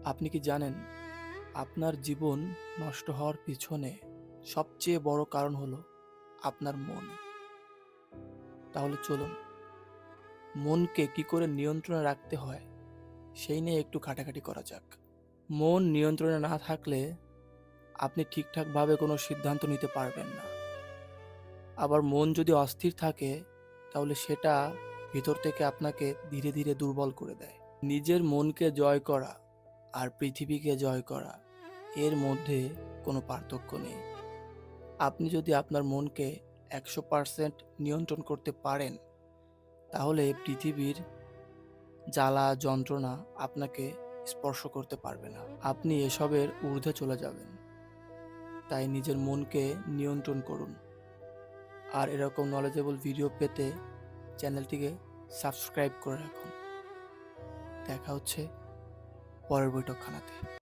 আপনি কি জানেন আপনার জীবন নষ্ট হওয়ার পিছনে সবচেয়ে বড় কারণ হলো আপনার মন। তাহলে চলুন মনকে কি করে নিয়ন্ত্রণে রাখতে হয় সেই নিয়ে একটু ঘাটাঘাটি করা যাক। মন নিয়ন্ত্রণে না থাকলে আপনি ঠিকঠাকভাবে কোনো সিদ্ধান্ত নিতে পারবেন না। আবার মন যদি অস্থির থাকে তাহলে সেটা ভিতর থেকে আপনাকে ধীরে ধীরে দুর্বল করে দেয়। নিজের মনকে জয় করা আর পৃথিবীকে জয় করা এর মধ্যে কোনো পার্থক্য নেই। আপনি যদি আপনার মনকে 100% নিয়ন্ত্রণ করতে পারেন তাহলে পৃথিবীর জ্বালা যন্ত্রণা আপনাকে স্পর্শ করতে পারবে না। আপনি এসবের ঊর্ধ্বে চলে যাবেন। তাই নিজের মনকে নিয়ন্ত্রণ করুন। আর এরকম নলেজেবল ভিডিও পেতে চ্যানেলটিকে সাবস্ক্রাইব করে রাখুন। দেখা হচ্ছে পরের বৈঠকখানাতে।